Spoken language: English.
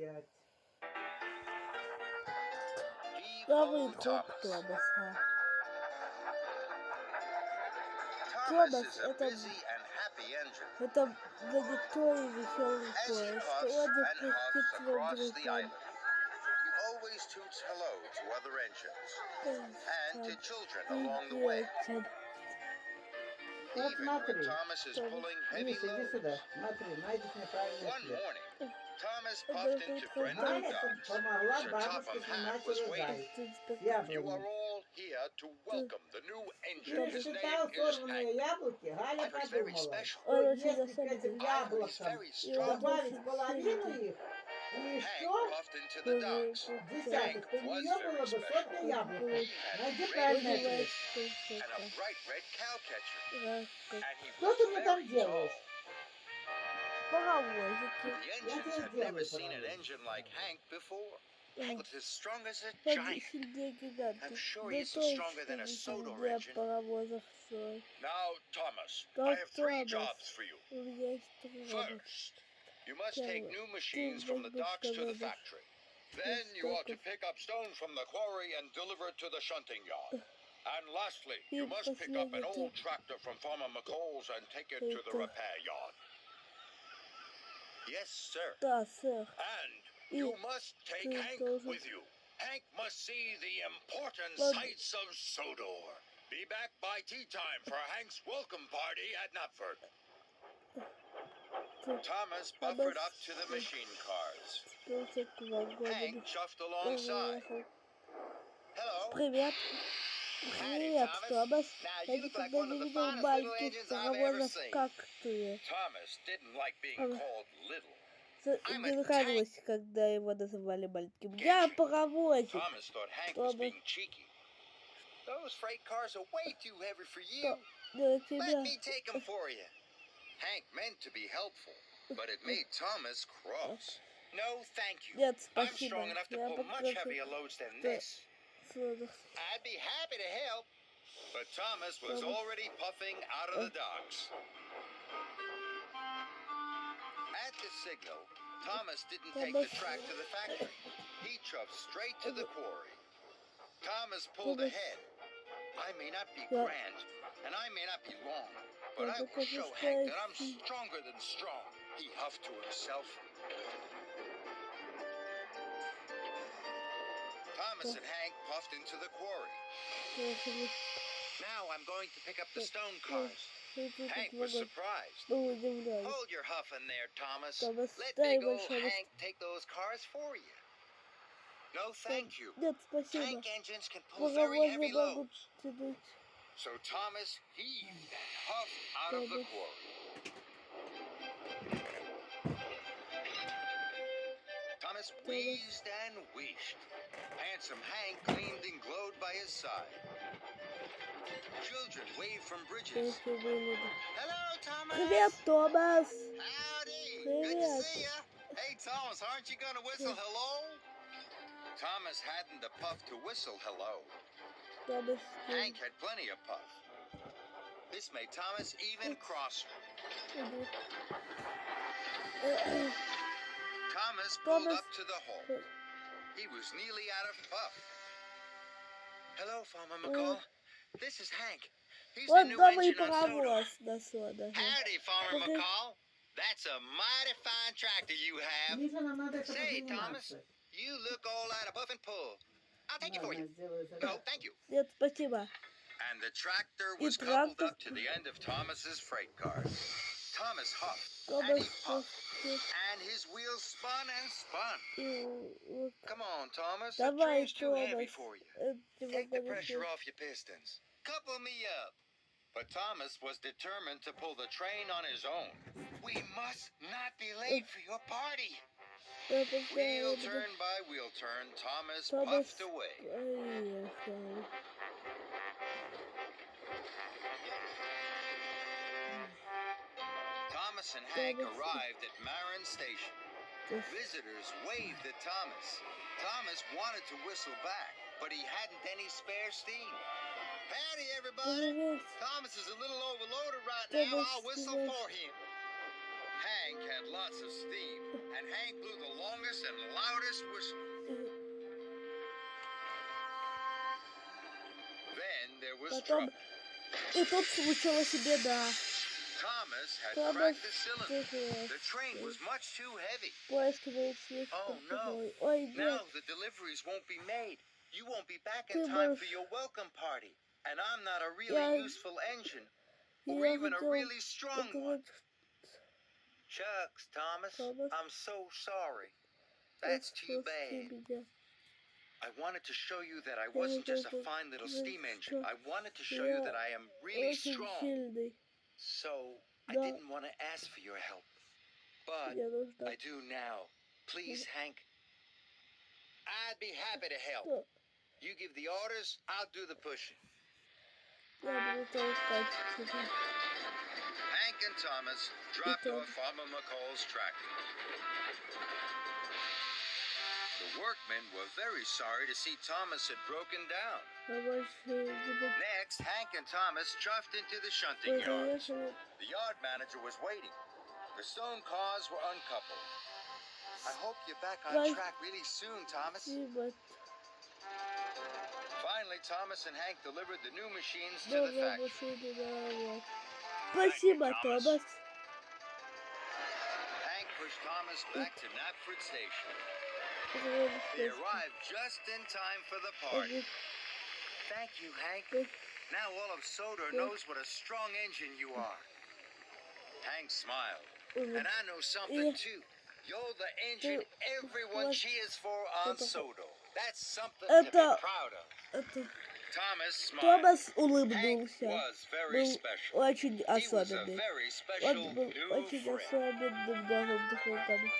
5. Новый друг Томаса. Томас это занятой и веселый поезд. Он запустит своим друзьям. Вот смотри. Миша, иди сюда. Смотри, найдешь неправильный след. Маня помогла бабушке снимать урожай с яблони. Миша считал сорванные яблоки, Галя подумала, что если к этим яблокам добавить половину их, и еще десяток, то у нее было бы сотня яблок. Найди правильный ответ. Что ты мне там делаешь? Паровозики. Я тебе сделаю паровоз. Сильнее гиганты. Да точно сильнее паровозов все. Now, Thomas, I have three jobs for you. У меня есть робот. First, you must take new machines from the docks to the factory. Then you ought to pick up stone from the quarry and deliver it to the shunting yard. And lastly, you must pick up an old tractor from Farmer McCall's and take it to the repair yard. Yes, sir. Да, сэр. And you must take Hank with you. Hank must see the important sights of Sodor. Be back by tea time for Hank's welcome party at Knapford. Thomas buffered up to the machine cars. Hank chuffed alongside. Hello. Привет. Привет, Томас. Я никогда не видел маленьких паровозов, как ты. Thomas didn't like being called little. Мне нравилось, когда его называли маленьким. Я паровозик. Thomas thought Hank was being cheeky. Those freight cars are way too heavy for you. Let me take them for you. Hank meant to be helpful, but it made Thomas cross. No, thank you. Нет, I'm спасибо. strong enough to pull much heavier loads than this. I'd be happy to help, but Thomas was already puffing out of the docks. At the signal, Thomas didn't take the track to the factory. He chuffed straight to the quarry. Thomas pulled ahead. I may not be grand, and I may not be long, but I will show Hank that I'm stronger than strong, he huffed to himself. Thomas and Hank puffed into the quarry. Now I'm going to pick up the stone cars. Hank was surprised. Hold your huffing there, Thomas. Let big old Hank take those cars for you. No, thank you. Tank engines can pull very heavy loads. So Thomas heaved and huffed out of the quarry. Thomas wheezed and wheezed. Handsome Hank gleamed and glowed by his side. Children waved from bridges. Hello, Thomas. Привет, Томас. Howdy. Good to see ya. Hey, Thomas, aren't you gonna whistle hello? Thomas hadn't the puff to whistle hello. Hank had plenty of puff. This made Thomas even crosser. Thomas pulled up to the hole. He was nearly out of puff. Hello, Farmer McCall. This is Hank. He's the new engine on Sodor. Howdy, Farmer McCall. That's a mighty fine tractor you have. Say, Thomas, you look all out of puff and pull. I'll take it for you. No, thank you. Нет, спасибо. And the tractor was coupled up to the end of Thomas's freight car. Thomas huffed and he puffed, and his wheels spun and spun. Come on, Thomas, the train's too heavy for you. Take the pressure off your pistons. Couple me up. But Thomas was determined to pull the train on his own. We must not be late for your party. Wheel turn by wheel turn, Thomas puffed away. Thomas and Hank arrived at Marin Station. Visitors waved at Thomas. Thomas wanted to whistle back, but he hadn't any spare steam. Howdy, everybody. Thomas is a little overloaded right now. I'll whistle for him. Hank had lots of steam, and Hank blew the longest and biggest was... Then there was Потом... trouble. И тут случилась беда. Thomas had Томас cracked the cylinder. встретил The train was much too heavy. поезд был слишком Oh, no. тяжелый. Ой, Now нет. the deliveries won't be made. You won't be back Ты in time for можешь- your welcome party. And I'm not a Я- really useful engine. Or Я even a хотел really strong one. сказать, Shucks, Thomas. Thomas. I'm so sorry. что That's too прости bad. меня. I wanted to show you that I wasn't just a fine little steam engine. I wanted to show you that I am really Очень strong. сильный. So I Да. didn't want to ask for your help. But Мне нужно... I do now. Please, Hank. I'd be happy to help. Что? You give the orders, I'll do the pushing. Я буду толкать тебя. Hank and Thomas dropped Tom. off Farmer McCall's tractor. The workmen were very sorry to see Thomas had broken down. Давай не Next, Hank and Thomas chuffed into the shunting yards. поехали. The yard manager was waiting. The stone cars were uncoupled. I hope you're back on Right. track really soon, Thomas. Спасибо. Finally, Thomas and Hank delivered the new machines to the Новая factory. машина, давай. Спасибо, Томас. Hank pushed Thomas back to Knapford Station. They Пожалуйста. arrived just in time for the party. Thank you, Hank. Now all of Sodor knows what a strong engine you are. Hank smiled. And I know something too. You're the engine everyone cheers for on Sodor. That's something to be Это- proud of. Это... Thomas smiled. Томас Hank улыбнулся. was very Был special. очень He was a особенный. very Он special был new очень friend. особенным новым другом.